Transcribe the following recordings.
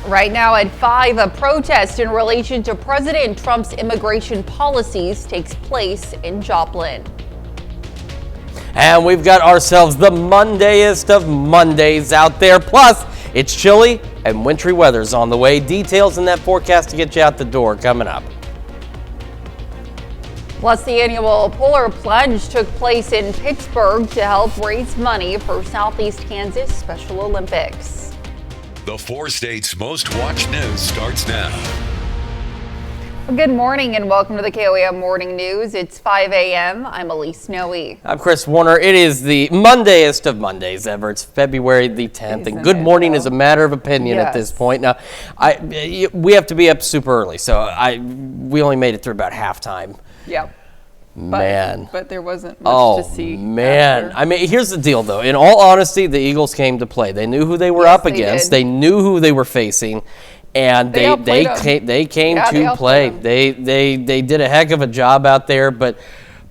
Right now at 5, a protest in relation to President Trump's immigration policies takes place in Joplin. And we've got ourselves the Mondayest of Mondays out there. Plus, it's chilly and wintry weather's on the way. Details in that forecast to get you out the door coming up. Plus, the annual Polar Plunge took place in Pittsburgh to help raise money for Southeast Kansas Special Olympics. The 4 states' most watched news starts now. Good morning and welcome to the KOAM Morning News. It's 5 a.m. I'm Elise Noe. I'm Chris Warner. It is the Mondayest of Mondays ever. It's February the 10th, and good morning is a matter of opinion at this point. Now, we have to be up super early, so we only made it through about halftime. Yep. But there wasn't much to see. Man. I mean, here's the deal, though. In all honesty, the Eagles came to play. They knew who they were up against. They knew who they were facing, and they came to play. They did a heck of a job out there, but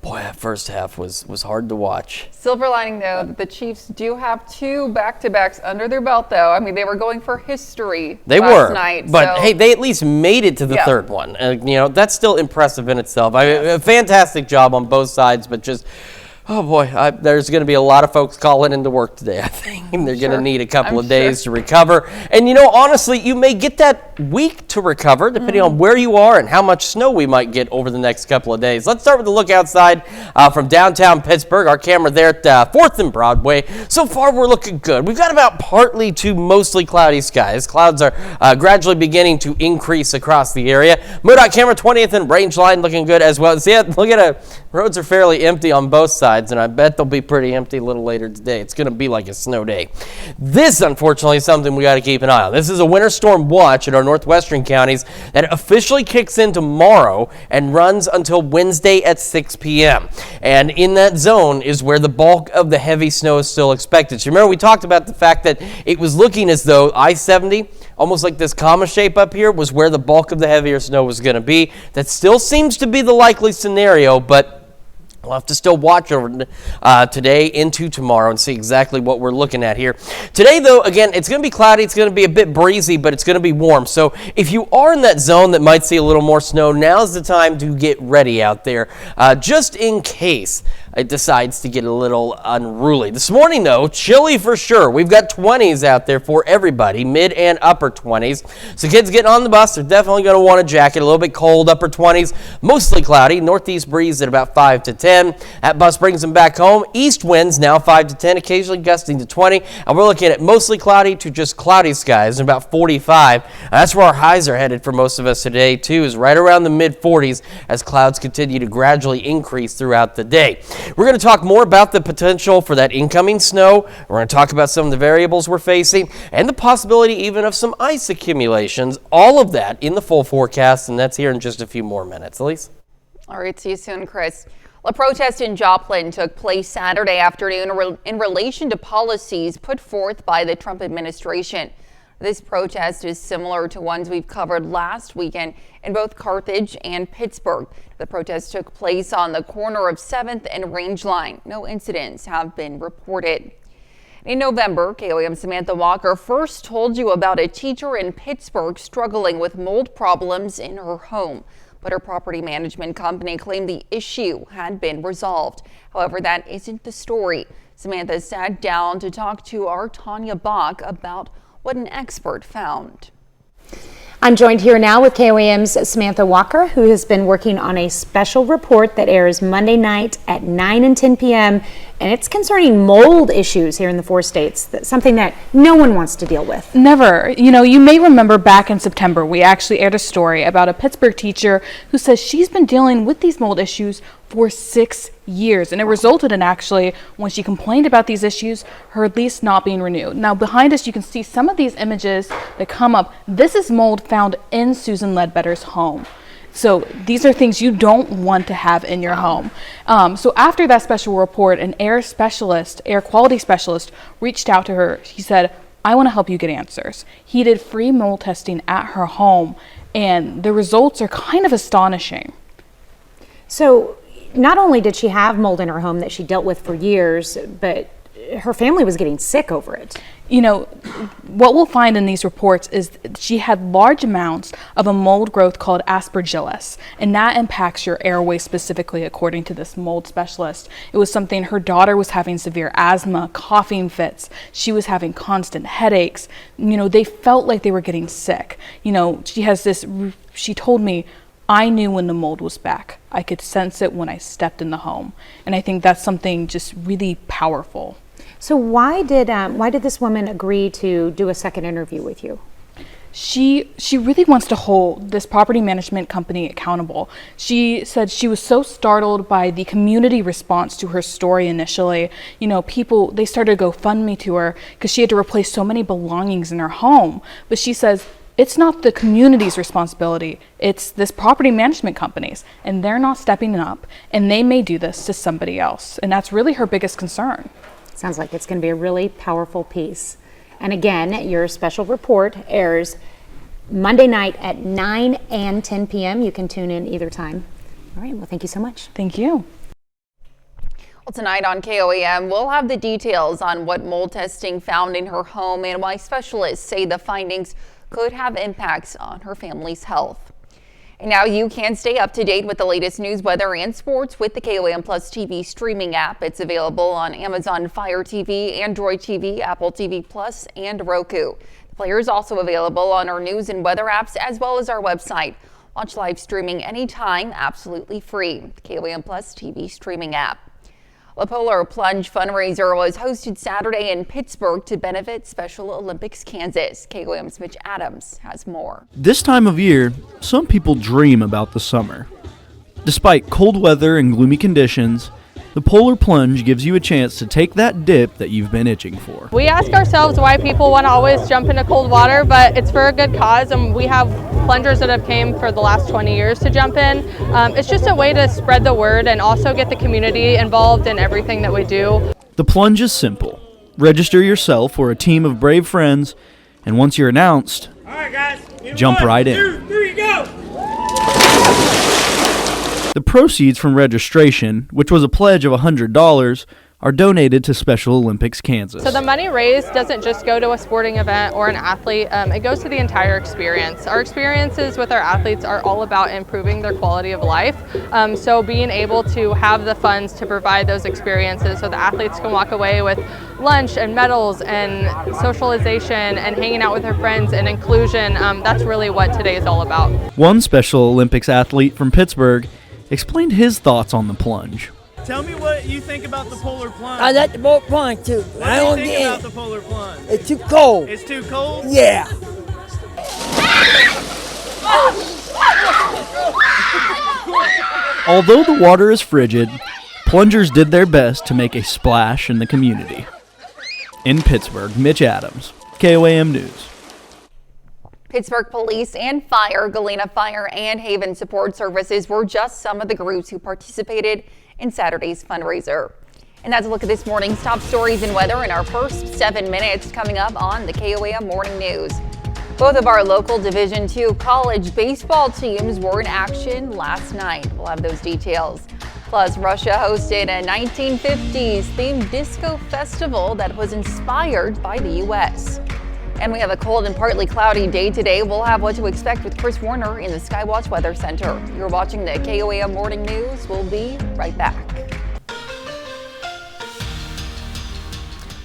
boy, that first half was hard to watch. Silver lining, though, that the Chiefs do have 2 back-to-backs under their belt, though. I mean, they were going for history last night. But hey, they at least made it to the third one. That's still impressive in itself. A fantastic job on both sides, but just, oh boy, there's going to be a lot of folks calling into work today, I think. They're going to need a couple of days to recover. And honestly, you may get that week to recover, depending on where you are and how much snow we might get over the next couple of days. Let's start with a look outside from downtown Pittsburgh. Our camera there at 4th and Broadway. So far, we're looking good. We've got about partly to mostly cloudy skies. Clouds are gradually beginning to increase across the area. MoDOT camera 20th and Rangeline looking good as well. See, look at it. Roads are fairly empty on both sides, and I bet they'll be pretty empty a little later today. It's going to be like a snow day. This, unfortunately, is something we got to keep an eye on. This is a winter storm watch in our northwestern counties that officially kicks in tomorrow and runs until Wednesday at 6 p.m. And in that zone is where the bulk of the heavy snow is still expected. So remember, we talked about the fact that it was looking as though I-70, almost like this comma shape up here, was where the bulk of the heavier snow was going to be. That still seems to be the likely scenario, but we'll have to still watch over today into tomorrow and see exactly what we're looking at here. Today, though, again, it's going to be cloudy. It's going to be a bit breezy, but it's going to be warm. So if you are in that zone that might see a little more snow, now's the time to get ready out there, just in case it decides to get a little unruly. This morning, though, chilly for sure. We've got 20s out there for everybody, mid and upper 20s. So kids getting on the bus, they're definitely going to want a jacket. A little bit cold, upper 20s, mostly cloudy. Northeast breeze at about 5 to 10. That bus brings them back home. East winds now 5 to 10, occasionally gusting to 20. And we're looking at mostly cloudy to just cloudy skies and about 45. That's where our highs are headed for most of us today, too, is right around the mid 40s as clouds continue to gradually increase throughout the day. We're going to talk more about the potential for that incoming snow. We're going to talk about some of the variables we're facing and the possibility even of some ice accumulations. All of that in the full forecast, and that's here in just a few more minutes. Elise? All right, see you soon, Chris. A protest in Joplin took place Saturday afternoon in relation to policies put forth by the Trump administration. This protest is similar to ones we've covered last weekend in both Carthage and Pittsburgh. The protest took place on the corner of 7th and Rangeline. No incidents have been reported. In November, KOAM Samantha Walker first told you about a teacher in Pittsburgh struggling with mold problems in her home. But her property management company claimed the issue had been resolved. However, that isn't the story. Samantha sat down to talk to our Tanya Bach about what an expert found. I'm joined here now with KOAM's Samantha Walker, who has been working on a special report that airs Monday night at 9 and 10 p.m. And it's concerning mold issues here in the 4 states. That's something that no one wants to deal with. Never. You may remember back in September, we actually aired a story about a Pittsburgh teacher who says she's been dealing with these mold issues for 6 years. And it resulted in actually, when she complained about these issues, her lease not being renewed. Now behind us, you can see some of these images that come up. This is mold found in Susan Ledbetter's home. So these are things you don't want to have in your home. So after that special report, an air quality specialist reached out to her. He said, I want to help you get answers. He did free mold testing at her home, and the results are kind of astonishing. So not only did she have mold in her home that she dealt with for years, but her family was getting sick over it. You know, what we'll find in these reports is she had large amounts of a mold growth called aspergillus, and that impacts your airway specifically, according to this mold specialist. It was something her daughter was having severe asthma, coughing fits. She was having constant headaches. You know, they felt like they were getting sick. You know, she told me, I knew when the mold was back. I could sense it when I stepped in the home. And I think that's something just really powerful. So why did this woman agree to do a second interview with you? She really wants to hold this property management company accountable. She said she was so startled by the community response to her story initially. You know, people, they started to GoFundMe to her because she had to replace so many belongings in her home. But she says it's not the community's responsibility, it's this property management company's, and they're not stepping up, and they may do this to somebody else. And that's really her biggest concern. Sounds like it's going to be a really powerful piece. And again, your special report airs Monday night at 9 and 10 p.m. You can tune in either time. All right, well, thank you so much. Thank you. Well, tonight on KOAM, we'll have the details on what mold testing found in her home and why specialists say the findings could have impacts on her family's health. And now you can stay up to date with the latest news, weather, and sports with the KOAM Plus TV streaming app. It's available on Amazon Fire TV, Android TV, Apple TV Plus, and Roku. The player is also available on our news and weather apps as well as our website. Watch live streaming anytime, absolutely free. The KOAM Plus TV streaming app. The Polar Plunge fundraiser was hosted Saturday in Pittsburgh to benefit Special Olympics Kansas. KOAM's Mitch Adams has more. This time of year, some people dream about the summer. Despite cold weather and gloomy conditions, the Polar Plunge gives you a chance to take that dip that you've been itching for. We ask ourselves why people want to always jump into cold water, but it's for a good cause, and we have plungers that have came for the last 20 years to jump in. It's just a way to spread the word and also get the community involved in everything that we do. The plunge is simple. Register yourself or a team of brave friends, and once you're announced, all right, guys, jump right in. 1, 2, 3, go! The proceeds from registration, which was a pledge of $100, are donated to Special Olympics Kansas. So the money raised doesn't just go to a sporting event or an athlete, it goes to the entire experience. Our experiences with our athletes are all about improving their quality of life. So being able to have the funds to provide those experiences so the athletes can walk away with lunch and medals and socialization and hanging out with their friends and inclusion, that's really what today is all about. One Special Olympics athlete from Pittsburgh explained his thoughts on the plunge. Tell me what you think about the Polar Plunge. I like the Polar Plunge too. What do you think about the Polar Plunge? It's too cold. It's too cold? Yeah. Although the water is frigid, plungers did their best to make a splash in the community. In Pittsburgh, Mitch Adams, KOAM News. Pittsburgh Police and Fire, Galena Fire, and Haven Support Services were just some of the groups who participated in Saturday's fundraiser. And that's a look at this morning's top stories and weather in our first 7 minutes coming up on the KOAM Morning News. Both of our local Division II college baseball teams were in action last night. We'll have those details. Plus, Russia hosted a 1950s themed disco festival that was inspired by the U.S. And we have a cold and partly cloudy day today. We'll have what to expect with Chris Warner in the Skywatch Weather Center. You're watching the KOAM Morning News. We'll be right back.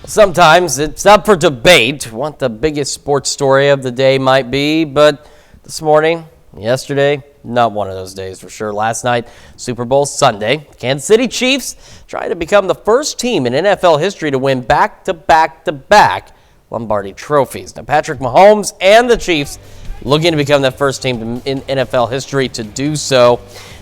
Sometimes it's up for debate what the biggest sports story of the day might be, but this morning, yesterday, not one of those days for sure. Last night, Super Bowl Sunday, Kansas City Chiefs trying to become the first team in NFL history to win back-to-back-to-back Lombardi trophies. Now, Patrick Mahomes and the Chiefs looking to become the first team in NFL history to do so.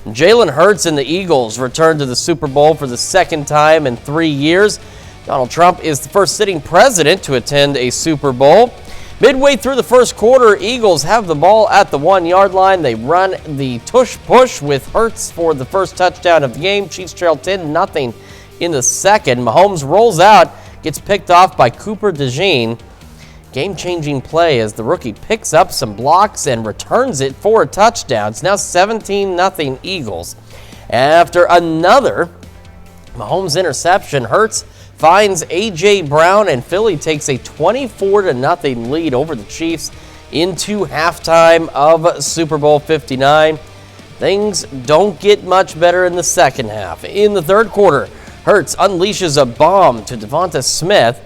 Jalen Hurts and the Eagles return to the Super Bowl for the second time in 3 years. Donald Trump is the first sitting president to attend a Super Bowl. Midway through the first quarter, Eagles have the ball at the 1-yard line. They run the tush-push with Hurts for the first touchdown of the game. Chiefs trail 10-0 in the second. Mahomes rolls out, gets picked off by Cooper DeJean. Game-changing play as the rookie picks up some blocks and returns it for a touchdown. It's now 17-0 Eagles. After another Mahomes interception, Hurts finds A.J. Brown, and Philly takes a 24-0 lead over the Chiefs into halftime of Super Bowl 59. Things don't get much better in the second half. In the third quarter, Hurts unleashes a bomb to Devonta Smith.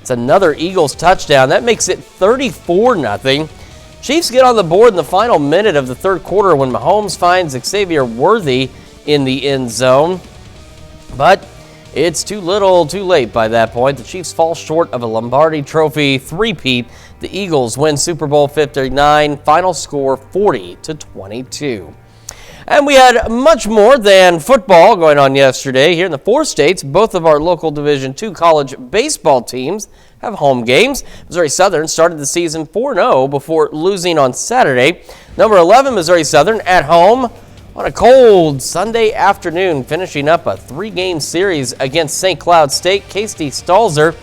It's another Eagles touchdown. That makes it 34-0. Chiefs get on the board in the final minute of the third quarter when Mahomes finds Xavier Worthy in the end zone. But it's too little, too late by that point. The Chiefs fall short of a Lombardi Trophy three-peat. The Eagles win Super Bowl 59, final score 40-22. And we had much more than football going on yesterday. Here in the 4 states, both of our local Division II college baseball teams have home games. Missouri Southern started the season 4-0 before losing on Saturday. Number 11, Missouri Southern at home on a cold Sunday afternoon, finishing up a 3-game series against St. Cloud State. Casey Stalzer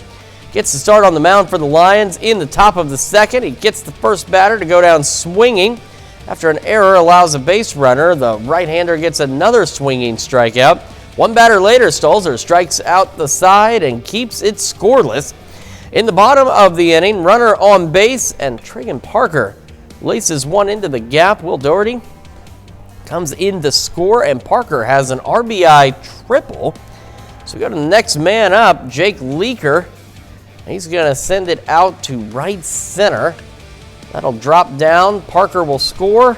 gets the start on the mound for the Lions in the top of the second. He gets the first batter to go down swinging. After an error allows a base runner, the right-hander gets another swinging strikeout. One batter later, Stalzer strikes out the side and keeps it scoreless. In the bottom of the inning, runner on base, and Tragan Parker laces one into the gap. Will Doherty comes in to score, and Parker has an RBI triple. So we go to the next man up, Jake Leaker. He's going to send it out to right center. That'll drop down. Parker will score.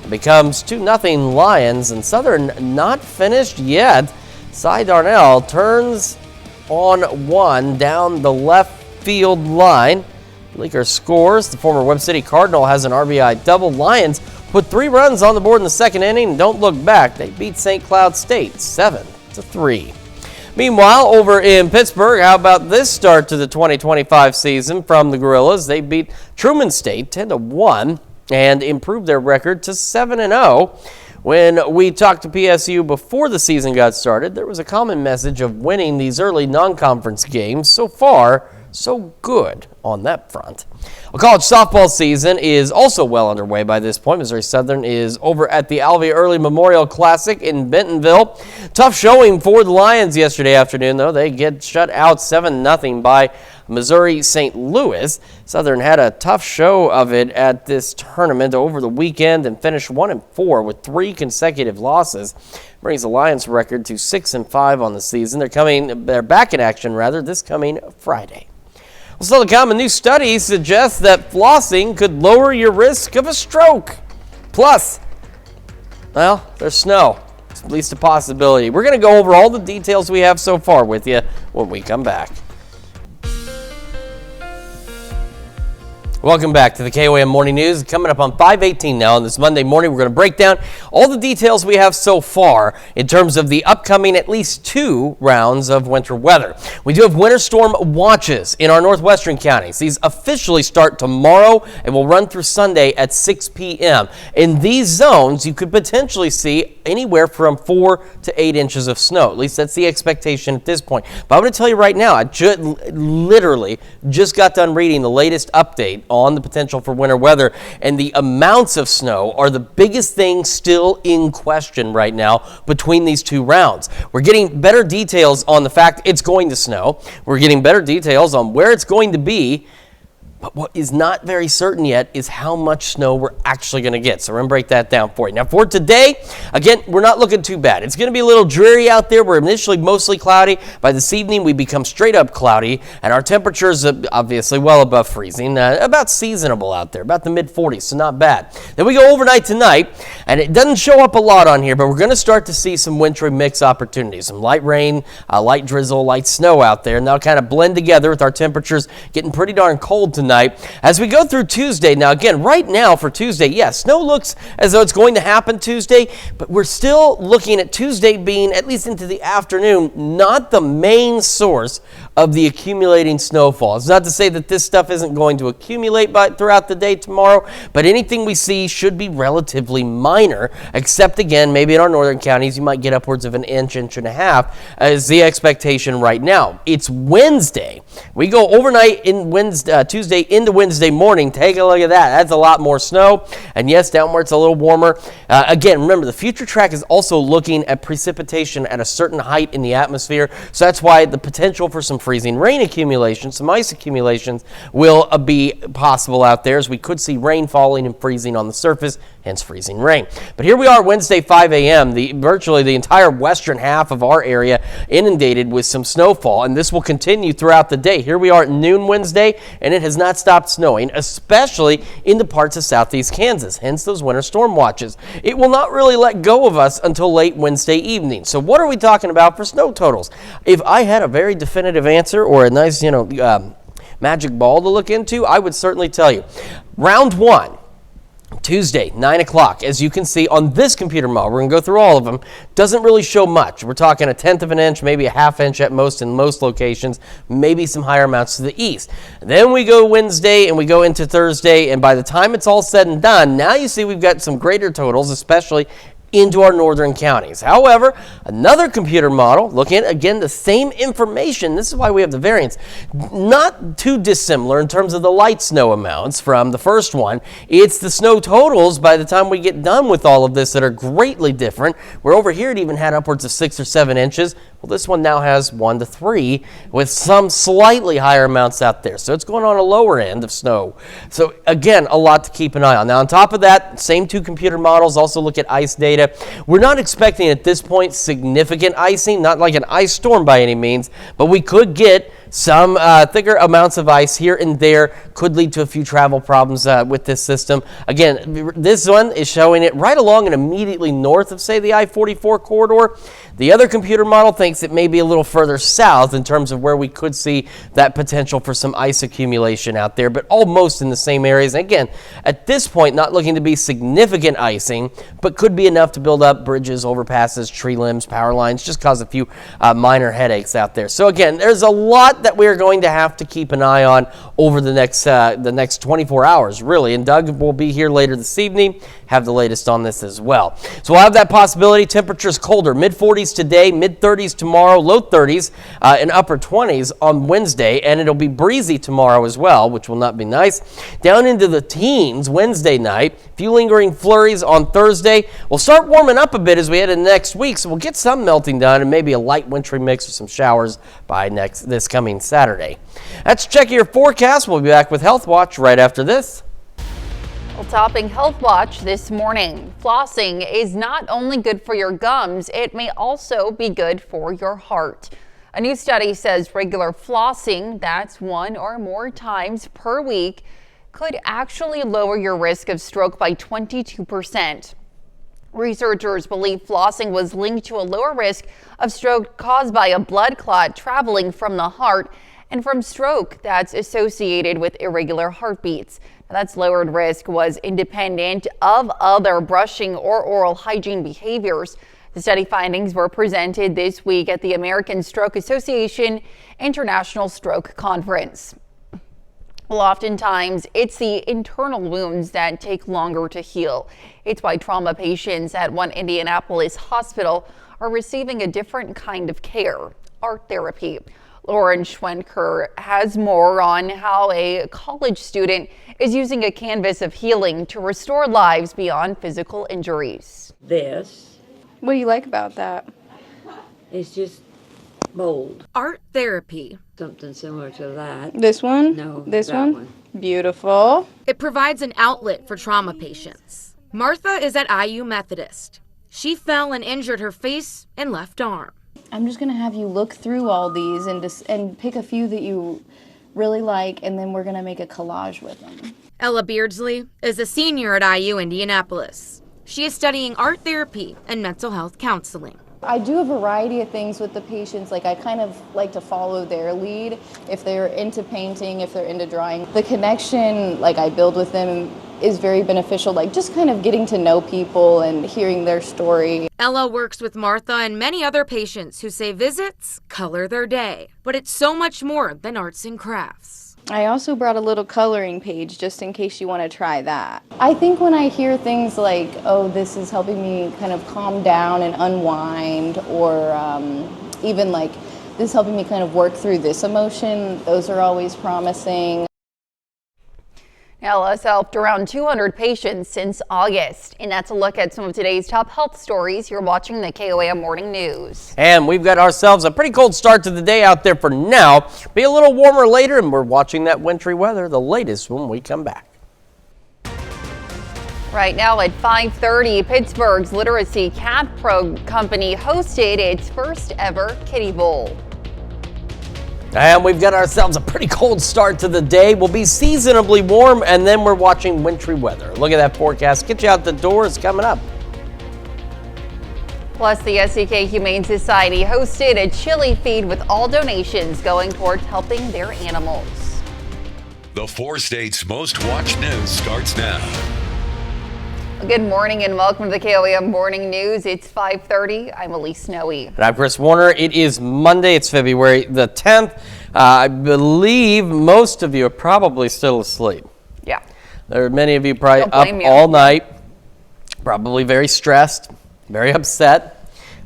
It becomes 2-0 Lions, and Southern not finished yet. Cy Darnell turns on one down the left field line. Leaker scores. The former Webb City Cardinal has an RBI double. Lions put 3 runs on the board in the second inning and don't look back. They beat St. Cloud State 7-3. Meanwhile, over in Pittsburgh, how about this start to the 2025 season from the Gorillas? They beat Truman State 10-1 and improved their record to 7-0. When we talked to PSU before the season got started, there was a common message of winning these early non-conference games. So far, so good on that front. Well, college softball season is also well underway by this point. Missouri Southern is over at the Alvey Early Memorial Classic in Bentonville. Tough showing for the Lions yesterday afternoon, though. They get shut out 7-0 by Missouri St. Louis. Southern had a tough show of it at this tournament over the weekend and finished 1-4 with 3 consecutive losses. Brings the Lions record to 6-5 on the season. They're back in action this coming Friday. Well, still to come, a new study suggests that flossing could lower your risk of a stroke. Plus, well, there's snow. It's at least a possibility. We're going to go over all the details we have so far with you when we come back. Welcome back to the KOAM Morning News. Coming up on 5:18 now on this Monday morning, we're going to break down all the details we have so far in terms of the upcoming at least 2 rounds of winter weather. We do have winter storm watches in our northwestern counties. These officially start tomorrow and will run through Sunday at 6 p.m. In these zones, you could potentially see anywhere from 4 to 8 inches of snow. At least that's the expectation at this point. But I'm going to tell you right now, I literally just got done reading the latest update on the potential for winter weather, and the amounts of snow are the biggest thing still in question right now between these 2 rounds. We're getting better details on the fact it's going to snow. We're getting better details on where it's going to be. But what is not very certain yet is how much snow we're actually going to get. So we're going to break that down for you. Now for today, again, we're not looking too bad. It's going to be a little dreary out there. We're initially mostly cloudy. By this evening, we become straight up cloudy. And our temperatures are obviously well above freezing. About seasonable out there, about the mid-40s, so not bad. Then we go overnight tonight, and it doesn't show up a lot on here, but we're going to start to see some wintry mix opportunities. Some light rain, light drizzle, light snow out there. And they'll kind of blend together with our temperatures getting pretty darn cold tonight. As we go through Tuesday, now again, right now for Tuesday, yes, snow looks as though it's going to happen Tuesday, but we're still looking at Tuesday being, at least into the afternoon, not the main source of the accumulating snowfall. It's not to say that this stuff isn't going to accumulate throughout the day tomorrow, but anything we see should be relatively minor, except again, maybe in our northern counties, you might get upwards of an inch, inch and a half as the expectation right now. It's Wednesday. We go overnight in Tuesday into Wednesday morning. Take a look at that. That's a lot more snow. And yes, down where it's a little warmer. Again, remember, the future track is also looking at precipitation at a certain height in the atmosphere. So that's why the potential for some freezing rain accumulation, some ice accumulations will be possible out there, as we could see rain falling and freezing on the surface, hence freezing rain. But here we are Wednesday 5 a.m. Virtually the entire western half of our area inundated with some snowfall, and this will continue throughout the day. Here we are at noon Wednesday, and it has not stopped snowing, especially in the parts of southeast Kansas, hence those winter storm watches. It will not really let go of us until late Wednesday evening. So what are we talking about for snow totals? If I had a very definitive answer or a nice, magic ball to look into, I would certainly tell you. Round one, Tuesday, 9 o'clock. As you can see on this computer model, we're going to go through all of them, doesn't really show much. We're talking 1/10 of an inch, maybe a 1/2 inch at most in most locations, maybe some higher amounts to the east. Then we go Wednesday and we go into Thursday, and by the time it's all said and done, now you see we've got some greater totals, especially into our northern counties. However, another computer model looking at, again, the same information. This is why we have the variance. Not too dissimilar in terms of the light snow amounts from the first one. It's the snow totals by the time we get done with all of this that are greatly different. Where over here it even had upwards of 6 or 7 inches. Well, this one now has 1 to 3 with some slightly higher amounts out there. So it's going on a lower end of snow. So again, a lot to keep an eye on. Now on top of that, same two computer models also look at ice data. We're not expecting at this point significant icing, not like an ice storm by any means, but we could get some thicker amounts of ice here and there. Could lead to a few travel problems with this system. Again, this one is showing it right along and immediately north of, say, the I-44 corridor. The other computer model thinks it may be a little further south in terms of where we could see that potential for some ice accumulation out there, but almost in the same areas. And again, at this point, not looking to be significant icing, but could be enough to build up bridges, overpasses, tree limbs, power lines, just cause a few minor headaches out there. So again, there's a lot that we're going to have to keep an eye on over the next 24 hours, really. And Doug will be here later this evening, have the latest on this as well. So we'll have that possibility. Temperatures colder, mid-40s today, mid-30s tomorrow, low 30s and upper 20s on Wednesday, and it'll be breezy tomorrow as well, which will not be nice. Down into the teens Wednesday night, a few lingering flurries on Thursday. We'll start warming up a bit as we head into next week, so we'll get some melting done and maybe a light wintry mix with some showers by this coming Saturday. That's Check Your Forecast. We'll be back with Health Watch right after this. Well, topping Health Watch this morning, flossing is not only good for your gums, it may also be good for your heart. A new study says regular flossing, that's 1 or more times per week, could actually lower your risk of stroke by 22%. Researchers believe flossing was linked to a lower risk of stroke caused by a blood clot traveling from the heart and from stroke that's associated with irregular heartbeats. Now, that's lowered risk was independent of other brushing or oral hygiene behaviors. The study findings were presented this week at the American Stroke Association International Stroke Conference. Well, oftentimes it's the internal wounds that take longer to heal. It's why trauma patients at one Indianapolis hospital are receiving a different kind of care, art therapy. Lauren Schwenker has more on how a college student is using a canvas of healing to restore lives beyond physical injuries. This What do you like about that? is just bold. Art therapy. Something similar to that. This one? No, This that one? Beautiful. It provides an outlet for trauma patients. Martha is at IU Methodist. She fell and injured her face and left arm. I'm just going to have you look through all these and pick a few that you really like, and then we're going to make a collage with them. Ella Beardsley is a senior at IU Indianapolis. She is studying art therapy and mental health counseling. I do a variety of things with the patients. Like, I kind of like to follow their lead. If they're into painting, if they're into drawing, the connection like I build with them is very beneficial, like just kind of getting to know people and hearing their story. Ella works with Martha and many other patients who say visits color their day. But it's so much more than arts and crafts. I also brought a little coloring page just in case you want to try that. I think when I hear things like, oh, this is helping me kind of calm down and unwind, or even like this is helping me kind of work through this emotion, those are always promising. Ella's helped around 200 patients since August. And that's a look at some of today's top health stories. You're watching the KOAM Morning News. And we've got ourselves a pretty cold start to the day out there for now. Be a little warmer later, and we're watching that wintry weather, the latest when we come back. Right now at 5:30, Pittsburgh's Literacy Cat Pro Company hosted its first ever Kitty Bowl. And we've got ourselves a pretty cold start to the day. We'll be seasonably warm, and then we're watching wintry weather. Look at that forecast. Get you out the door. It's coming up. Plus, the SEK Humane Society hosted a chili feed with all donations going towards helping their animals. The 4 states' most watched news starts now. Good morning and welcome to the KOAM Morning News. It's 5:30. I'm Elise Snowy. And I'm Chris Warner. It is Monday. It's February the 10th. I believe most of you are probably still asleep. Yeah. There are many of you probably Don't up blame you. all night, probably very stressed, very upset.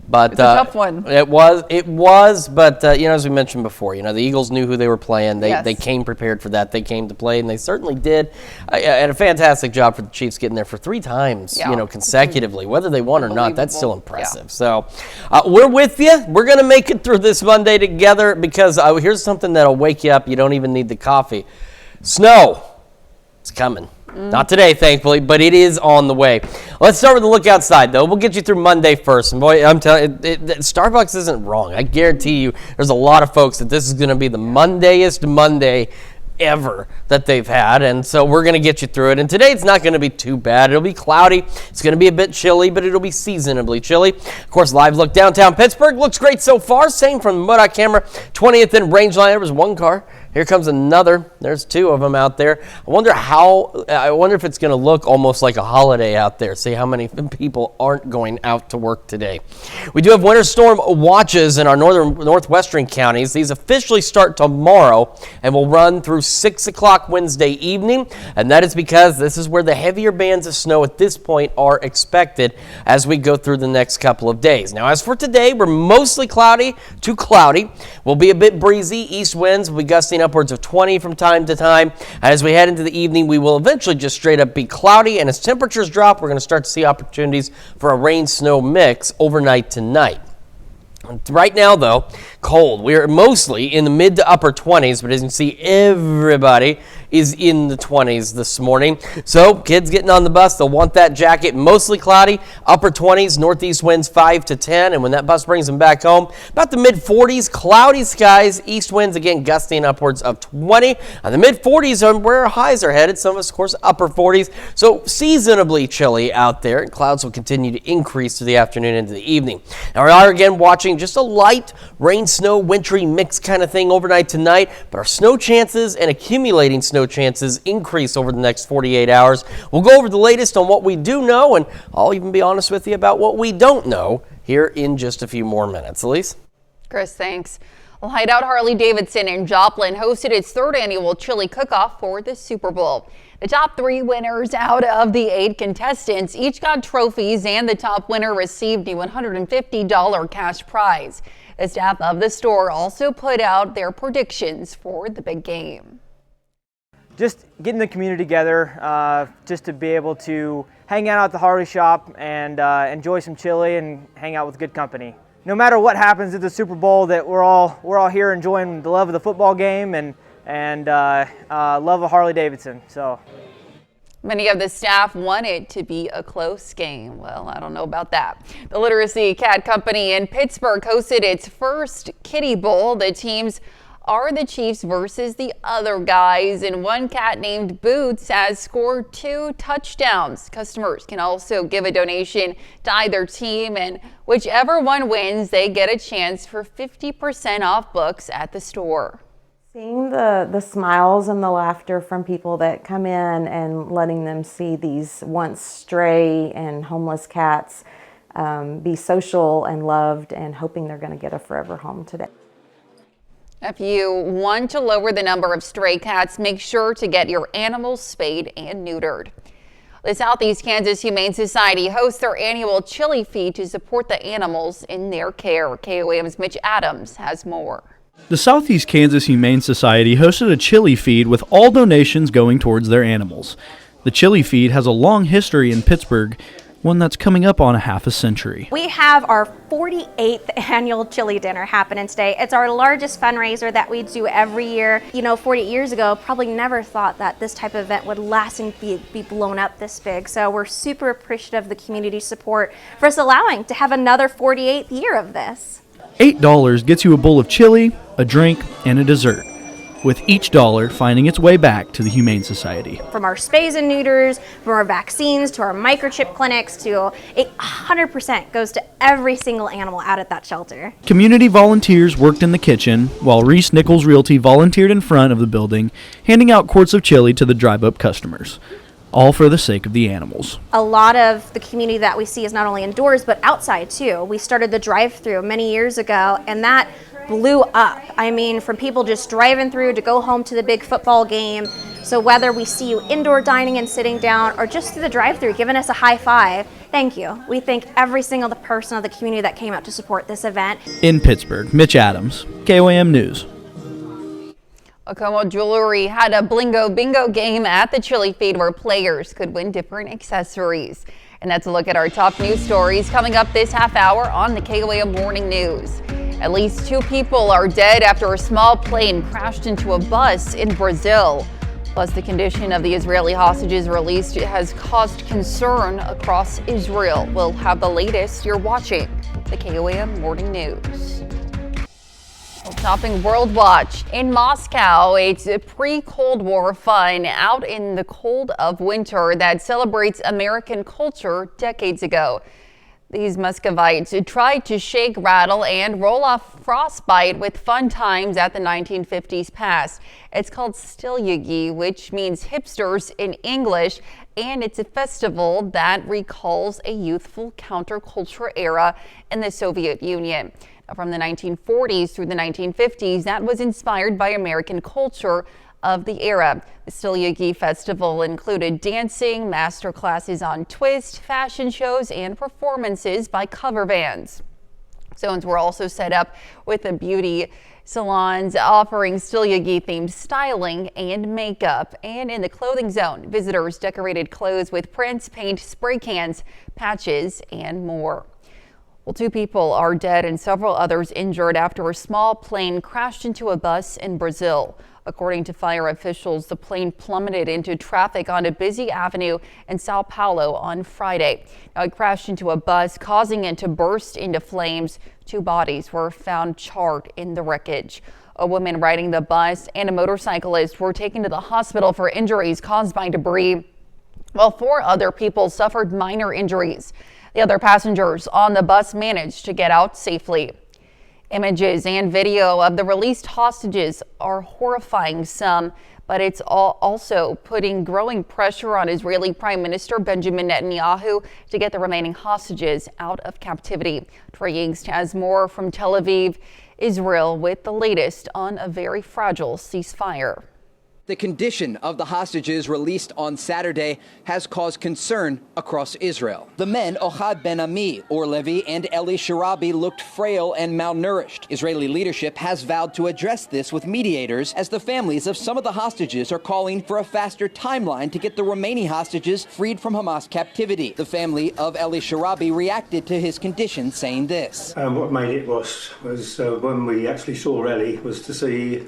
But It's a tough one. It was, but as we mentioned before, the Eagles knew who they were playing. They came prepared for that. They came to play, and they certainly did. And a fantastic job for the Chiefs getting there for 3 times, consecutively. Whether they won or not, that's still impressive. Yeah. So we're with you. We're going to make it through this Monday together, because here's something that'll wake you up. You don't even need the coffee. Snow. It's coming. Not today, thankfully, but it is on the way. Let's start with the look outside, though. We'll get you through Monday first. And boy, I'm telling you, Starbucks isn't wrong. I guarantee you there's a lot of folks that this is going to be the Mondayest Monday ever that they've had, and so we're going to get you through it. And today it's not going to be too bad. It'll be cloudy. It's going to be a bit chilly, but it'll be seasonably chilly. Of course, live look downtown Pittsburgh looks great so far. Same from the MoDOT camera. 20th and Rangeline. There was one car. Here comes another. There's 2 of them out there. I wonder if it's going to look almost like a holiday out there. See how many people aren't going out to work today. We do have winter storm watches in our northwestern counties. These officially start tomorrow and will run through 6 o'clock Wednesday evening. And that is because this is where the heavier bands of snow at this point are expected as we go through the next couple of days. Now, as for today, we're mostly cloudy to cloudy. We'll be a bit breezy. East winds will be gusting upwards of 20 from time to time. As we head into the evening, we will eventually just straight up be cloudy, and as temperatures drop, we're going to start to see opportunities for a rain-snow mix overnight tonight. Right now, though, cold. We are mostly in the mid to upper 20s, but as you can see, everybody is in the 20s this morning. So kids getting on the bus, they'll want that jacket. Mostly cloudy, upper 20s, northeast winds 5 to 10. And when that bus brings them back home, about the mid 40s, cloudy skies, east winds again gusting upwards of 20. And the mid 40s are where our highs are headed. Some of us, of course, upper 40s. So seasonably chilly out there. And clouds will continue to increase through the afternoon into the evening. Now we are again watching just a light rain, snow, wintry mix kind of thing overnight tonight. But our snow chances and accumulating snow chances increase over the next 48 hours. We'll go over the latest on what we do know, and I'll even be honest with you about what we don't know here in just a few more minutes. Elise? Chris, thanks. Well, Hideout Harley-Davidson in Joplin hosted its 3rd annual chili cook-off for the Super Bowl. The top 3 winners out of the 8 contestants each got trophies, and the top winner received a $150 cash prize. The staff of the store also put out their predictions for the big game. Just getting the community together, just to be able to hang out at the Harley shop and enjoy some chili and hang out with good company. No matter what happens at the Super Bowl, that we're all here enjoying the love of the football game and love of Harley Davidson. So. Many of the staff want it to be a close game. Well, I don't know about that. The Literacy Cat Company in Pittsburgh hosted its first Kitty Bowl. The teams are the Chiefs versus the other guys, and one cat named Boots has scored 2 touchdowns. Customers can also give a donation to either team, and whichever one wins, they get a chance for 50% off books at the store. Seeing the smiles and the laughter from people that come in and letting them see these once stray and homeless cats be social and loved and hoping they're going to get a forever home today. If you want to lower the number of stray cats, make sure to get your animals spayed and neutered. The Southeast Kansas Humane Society hosts their annual chili feed to support the animals in their care. KOAM's Mitch Adams has more. The Southeast Kansas Humane Society hosted a chili feed with all donations going towards their animals. The chili feed has a long history in Pittsburgh, one that's coming up on a half a century. We have our 48th annual chili dinner happening today. It's our largest fundraiser that we do every year. You know, 40 years ago, probably never thought that this type of event would last and be blown up this big. So we're super appreciative of the community support for us allowing to have another 48th year of this. $8 gets you a bowl of chili, a drink, and a dessert, with each dollar finding its way back to the Humane Society. From our spays and neuters, from our vaccines, to our microchip clinics, to 100% goes to every single animal out at that shelter. Community volunteers worked in the kitchen, while Reese Nichols Realty volunteered in front of the building, handing out quarts of chili to the drive-up customers, all for the sake of the animals. A lot of the community that we see is not only indoors, but outside too. We started the drive-through many years ago, and that blew up. I mean, from people just driving through to go home to the big football game. So whether we see you indoor dining and sitting down or just through the drive-through giving us a high five, thank you. We thank every single person of the community that came out to support this event. In Pittsburgh, Mitch Adams, KOAM News. Como Jewelry had a Blingo Bingo game at the chili feed where players could win different accessories. And that's a look at our top news stories coming up this half hour on the KOAM Morning News. At least 2 people are dead after a small plane crashed into a bus in Brazil. Plus, the condition of the Israeli hostages released has caused concern across Israel. We'll have the latest. You're watching the KOAM Morning News. Topping World Watch in Moscow, it's a pre-Cold War fun out in the cold of winter that celebrates American culture decades ago. These Muscovites tried to shake, rattle, and roll off frostbite with fun times at the 1950s past. It's called Stylyagi, which means hipsters in English, and it's a festival that recalls a youthful counterculture era in the Soviet Union. From the 1940s through the 1950s, that was inspired by American culture of the era. The Stylyagi Festival included dancing, master classes on twist, fashion shows, and performances by cover bands. Zones were also set up with the beauty salons offering Stylyagi themed styling and makeup. And in the clothing zone, visitors decorated clothes with prints, paint, spray cans, patches, and more. Well, 2 people are dead and several others injured after a small plane crashed into a bus in Brazil. According to fire officials, the plane plummeted into traffic on a busy avenue in Sao Paulo on Friday. Now, it crashed into a bus, causing it to burst into flames. 2 bodies were found charred in the wreckage. A woman riding the bus and a motorcyclist were taken to the hospital for injuries caused by debris, while 4 other people suffered minor injuries. The other passengers on the bus managed to get out safely. Images and video of the released hostages are horrifying some, but it's also putting growing pressure on Israeli Prime Minister Benjamin Netanyahu to get the remaining hostages out of captivity. Trey Yingst has more from Tel Aviv, Israel, with the latest on a very fragile ceasefire. The condition of the hostages released on Saturday has caused concern across Israel. The men, Ohad Ben Ami, Or Levi, and Eli Sharabi, looked frail and malnourished. Israeli leadership has vowed to address this with mediators, as the families of some of the hostages are calling for a faster timeline to get the remaining hostages freed from Hamas captivity. The family of Eli Sharabi reacted to his condition, saying this. What made it worse was when we actually saw Eli, was to see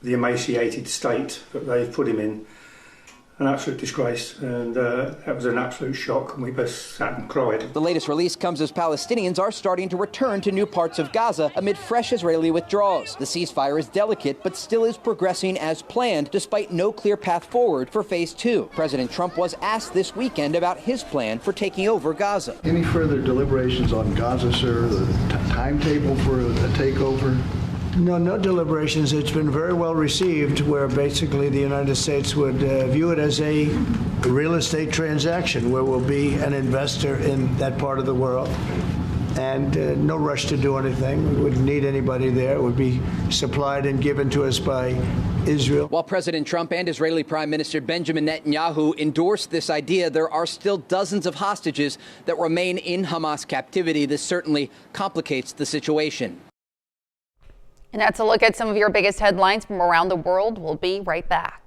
the emaciated state that they've put him in. An absolute disgrace, and that was an absolute shock, and we both sat and cried. The latest release comes as Palestinians are starting to return to new parts of Gaza amid fresh Israeli withdrawals. The ceasefire is delicate, but still is progressing as planned, despite no clear path forward for Phase 2. President Trump was asked this weekend about his plan for taking over Gaza. Any further deliberations on Gaza, sir? The timetable for a takeover? No deliberations. It's been very well received, where basically the United States would view it as a real estate transaction where we'll be an investor in that part of the world. And no rush to do anything. We wouldn't need anybody there. It would be supplied and given to us by Israel. While President Trump and Israeli Prime Minister Benjamin Netanyahu endorsed this idea, there are still dozens of hostages that remain in Hamas captivity. This certainly complicates the situation. And that's a look at some of your biggest headlines from around the world. We'll be right back.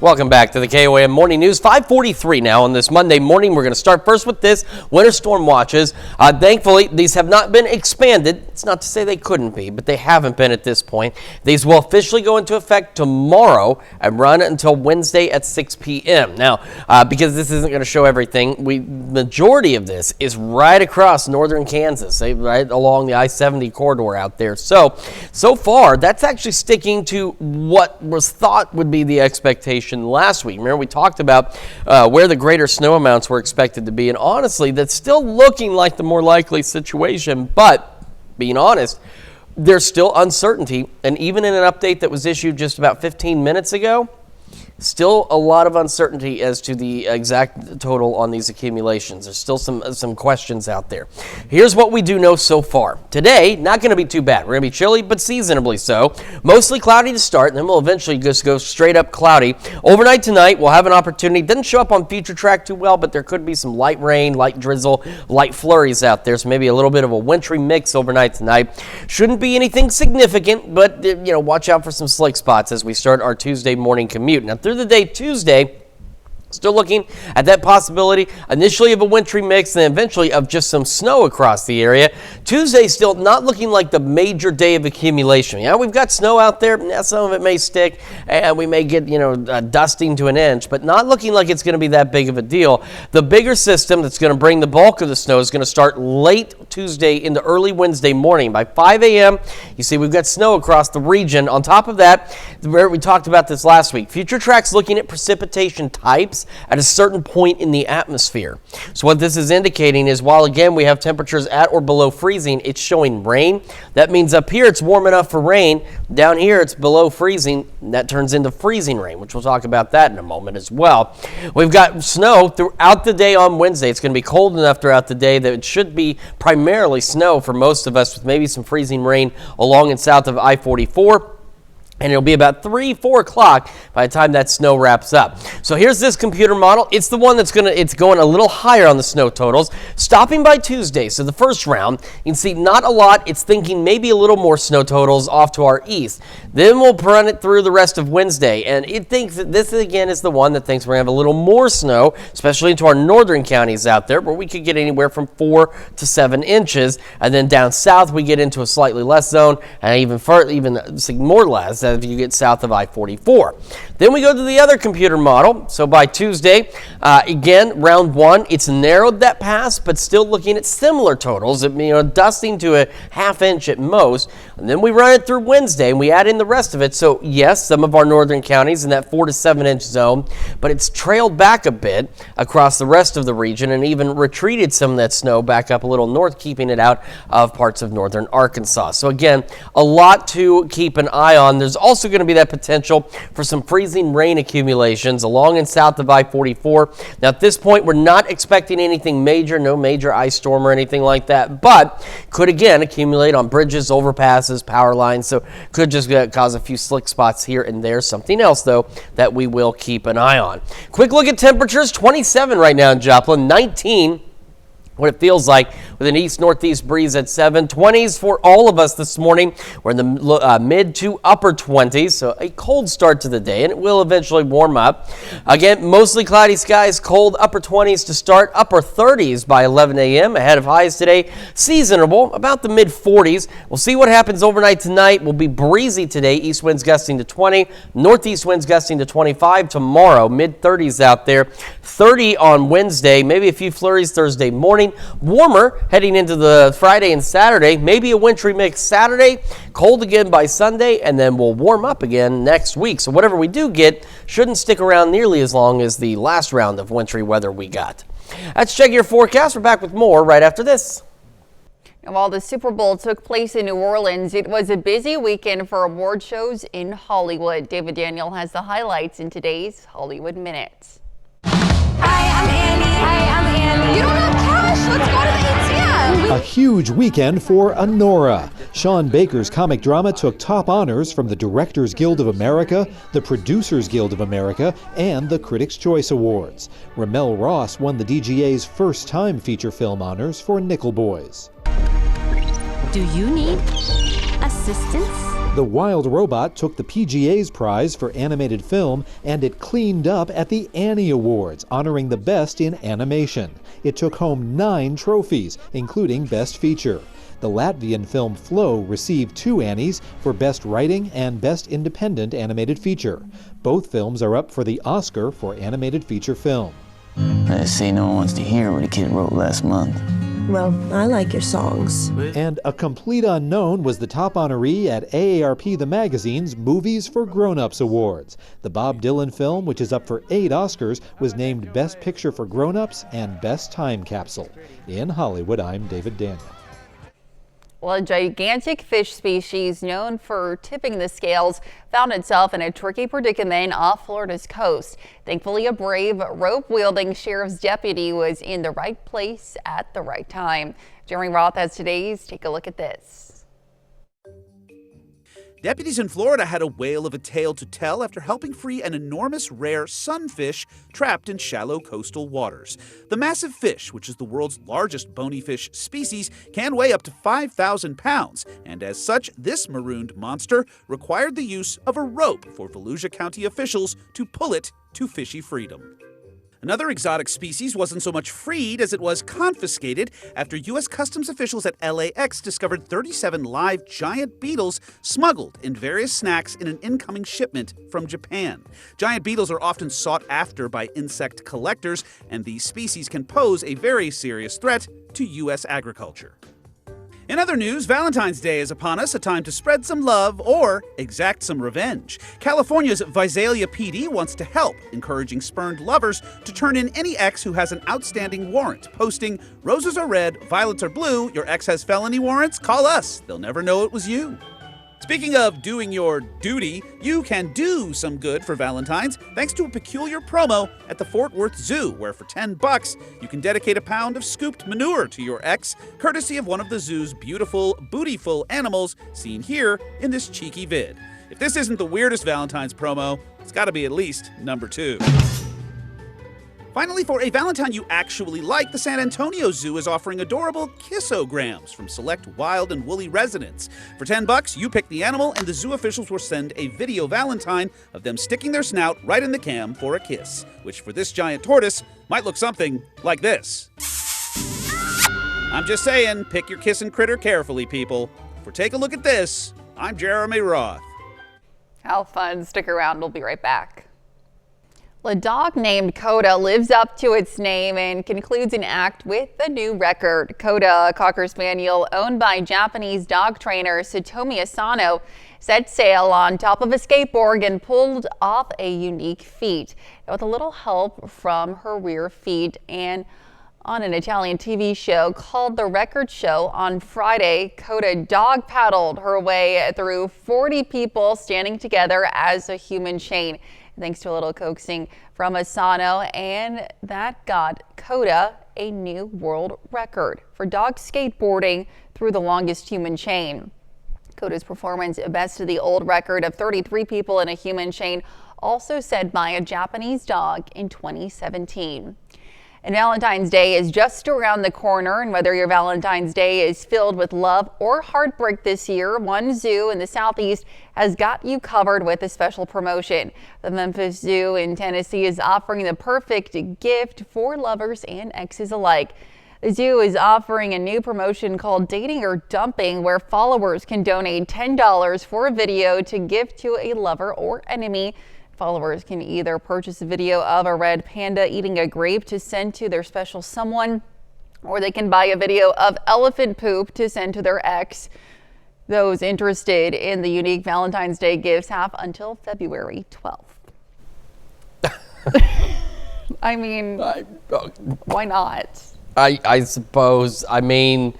Welcome back to the KOAM Morning News. 5:43 now on this Monday morning. We're going to start first with this winter storm watches. Thankfully, these have not been expanded. It's not to say they couldn't be, but they haven't been at this point. These will officially go into effect tomorrow and run until Wednesday at 6 p.m. Now, because this isn't going to show everything, majority of this is right across northern Kansas, right along the I-70 corridor out there. So far, that's actually sticking to what was thought would be the expectation last week. Remember, we talked about where the greater snow amounts were expected to be, and honestly, that's still looking like the more likely situation, but being honest, there's still uncertainty, and even in an update that was issued just about 15 minutes ago, still a lot of uncertainty as to the exact total on these accumulations. There's still some questions out there. Here's what we do know so far. Today, not going to be too bad. We're going to be chilly, but seasonably so. Mostly cloudy to start, and then we'll eventually just go straight up cloudy. Overnight tonight, we'll have an opportunity. Doesn't show up on Future Track too well, but there could be some light rain, light drizzle, light flurries out there, so maybe a little bit of a wintry mix overnight tonight. Shouldn't be anything significant, but watch out for some slick spots as we start our Tuesday morning commute. Now, through the day Tuesday, still looking at that possibility initially of a wintry mix and eventually of just some snow across the area. Tuesday still not looking like the major day of accumulation. Yeah, we've got snow out there. Now, some of it may stick and we may get, dusting to an inch, but not looking like it's going to be that big of a deal. The bigger system that's going to bring the bulk of the snow is going to start late Tuesday into early Wednesday morning. By 5 a.m., you see we've got snow across the region. On top of that, where we talked about this last week, Future Track's looking at precipitation types at a certain point in the atmosphere. So what this is indicating is while again we have temperatures at or below freezing, it's showing rain. That means up here it's warm enough for rain. Down here it's below freezing. And that turns into freezing rain, which we'll talk about that in a moment as well. We've got snow throughout the day on Wednesday. It's going to be cold enough throughout the day that it should be primarily snow for most of us, with maybe some freezing rain along and south of I-44. And it'll be about 3-4 o'clock by the time that snow wraps up. So here's this computer model. It's the one that's it's going a little higher on the snow totals, stopping by Tuesday. So the first round, you can see not a lot. It's thinking maybe a little more snow totals off to our east. Then we'll run it through the rest of Wednesday, and it thinks that this again is the one that thinks we're gonna have a little more snow, especially into our northern counties out there, where we could get anywhere from 4 to 7 inches. And then down south, we get into a slightly less zone, and even more less if you get south of I-44. Then we go to the other computer model. So by Tuesday, again, round one, it's narrowed that pass, but still looking at similar totals, dusting to a ½ inch at most. And then we run it through Wednesday, and we add in the rest of it. So yes, some of our northern counties in that 4 to 7 inch zone, but it's trailed back a bit across the rest of the region and even retreated some of that snow back up a little north, keeping it out of parts of northern Arkansas. So again, a lot to keep an eye on. There's also going to be that potential for some freezing rain accumulations along and south of I-44. Now at this point, we're not expecting anything major, no major ice storm or anything like that, but could again accumulate on bridges, overpasses, power lines, so could just cause a few slick spots here and there. Something else though that we will keep an eye on. Quick look at temperatures, 27 right now in Joplin, 19 what it feels like with an east-northeast breeze at 7. 20s for all of us this morning. We're in the mid to upper 20s, so a cold start to the day, and it will eventually warm up. Again, mostly cloudy skies, cold upper 20s to start, upper 30s by 11 a.m. ahead of highs today. Seasonable, about the mid-40s. We'll see what happens overnight tonight. Will be breezy today, east winds gusting to 20, northeast winds gusting to 25 tomorrow, mid-30s out there. 30 on Wednesday, maybe a few flurries Thursday morning. Warmer heading into the Friday and Saturday, maybe a wintry mix Saturday, cold again by Sunday, and then we'll warm up again next week. So whatever we do get shouldn't stick around nearly as long as the last round of wintry weather we got. Let's check your forecast. We're back with more right after this. And while the Super Bowl took place in New Orleans, it was a busy weekend for award shows in Hollywood. David Daniel has the highlights in today's Hollywood Minute. Hi, I'm Annie. Hi, I'm Annie. You don't have cash? Let's go to the ATM. A huge weekend for Honora. Sean Baker's comic drama took top honors from the Directors Guild of America, the Producers Guild of America, and the Critics' Choice Awards. Ramel Ross won the DGA's first-time feature film honors for Nickel Boys. Do you need assistance? The Wild Robot took the PGA's prize for animated film, and it cleaned up at the Annie Awards, honoring the best in animation. It took home 9 trophies, including Best Feature. The Latvian film Flow received 2 Annies for Best Writing and Best Independent Animated Feature. Both films are up for the Oscar for Animated Feature Film. Let's say no one wants to hear what a kid wrote last month. Well, I like your songs. And A Complete Unknown was the top honoree at AARP The Magazine's Movies for Grown-Ups Awards. The Bob Dylan film, which is up for 8 Oscars, was named Best Picture for Grown-Ups and Best Time Capsule. In Hollywood, I'm David Daniel. Well, a gigantic fish species known for tipping the scales found itself in a tricky predicament off Florida's coast. Thankfully, a brave rope-wielding sheriff's deputy was in the right place at the right time. Jeremy Roth has today's Take a Look at This. Deputies in Florida had a whale of a tale to tell after helping free an enormous rare sunfish trapped in shallow coastal waters. The massive fish, which is the world's largest bony fish species, can weigh up to 5,000 pounds, and as such, this marooned monster required the use of a rope for Volusia County officials to pull it to fishy freedom. Another exotic species wasn't so much freed as it was confiscated after U.S. Customs officials at LAX discovered 37 live giant beetles smuggled in various snacks in an incoming shipment from Japan. Giant beetles are often sought after by insect collectors, and these species can pose a very serious threat to U.S. agriculture. In other news, Valentine's Day is upon us, a time to spread some love or exact some revenge. California's Visalia PD wants to help, encouraging spurned lovers to turn in any ex who has an outstanding warrant, posting, "Roses are red, violets are blue, your ex has felony warrants, call us, they'll never know it was you." Speaking of doing your duty, you can do some good for Valentine's thanks to a peculiar promo at the Fort Worth Zoo, where for $10 you can dedicate a pound of scooped manure to your ex, courtesy of one of the zoo's beautiful, bootyful animals seen here in this cheeky vid. If this isn't the weirdest Valentine's promo, it's got to be at least number 2. Finally, for a Valentine you actually like, the San Antonio Zoo is offering adorable kissograms from select wild and woolly residents. For $10, you pick the animal, and the zoo officials will send a video Valentine of them sticking their snout right in the cam for a kiss, which for this giant tortoise might look something like this. I'm just saying, pick your kissing critter carefully, people. For Take a Look at This, I'm Jeremy Roth. How fun. Stick around. We'll be right back. A dog named Coda lives up to its name and concludes an act with a new record. Coda, a Cocker Spaniel owned by Japanese dog trainer Satomi Asano, set sail on top of a skateboard and pulled off a unique feat. With a little help from her rear feet, and on an Italian TV show called The Record Show on Friday, Coda dog paddled her way through 40 people standing together as a human chain. Thanks to a little coaxing from Asano, and that got Coda a new world record for dog skateboarding through the longest human chain. Coda's performance bested the old record of 33 people in a human chain, also set by a Japanese dog in 2017. And Valentine's Day is just around the corner, and whether your Valentine's Day is filled with love or heartbreak this year, one zoo in the Southeast has got you covered with a special promotion. The Memphis Zoo in Tennessee is offering the perfect gift for lovers and exes alike. The zoo is offering a new promotion called Dating or Dumping, where followers can donate $10 for a video to give to a lover or enemy. Followers can either purchase a video of a red panda eating a grape to send to their special someone, or they can buy a video of elephant poop to send to their ex. Those interested in the unique Valentine's Day gifts have until February 12th. I mean, why not? I suppose. I mean,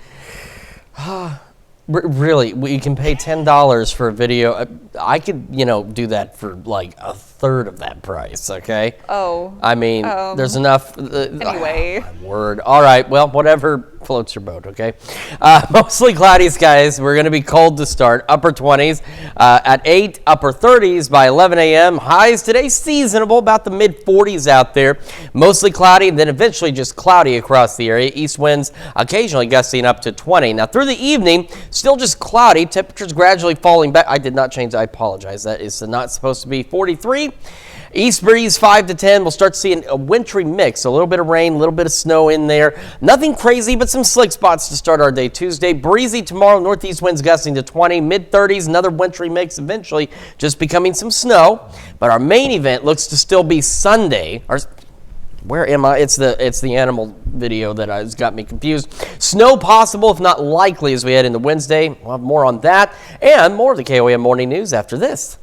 Really, we can pay $10 for a video. I could, do that for like a third of that price, okay? Oh. I mean, there's enough. Anyway. Oh, my word. All right, well, whatever floats your boat, okay? Mostly cloudy skies. We're going to be cold to start. Upper 20s at 8, upper 30s by 11 a.m. Highs today seasonable, about the mid 40s out there. Mostly cloudy, and then eventually just cloudy across the area. East winds occasionally gusting up to 20. Now, through the evening, still just cloudy. Temperatures gradually falling back. I did not change. I apologize. That is not supposed to be 43. East breeze 5 to 10. We'll start seeing a wintry mix. A little bit of rain, a little bit of snow in there. Nothing crazy, but some slick spots to start our day Tuesday. Breezy tomorrow. Northeast winds gusting to 20. Mid 30s. Another wintry mix. Eventually just becoming some snow. But our main event looks to still be Sunday. Where am I? It's the animal video that has got me confused. Snow possible, if not likely, as we head into Wednesday. We'll have more on that and more of the KOAM Morning News after this.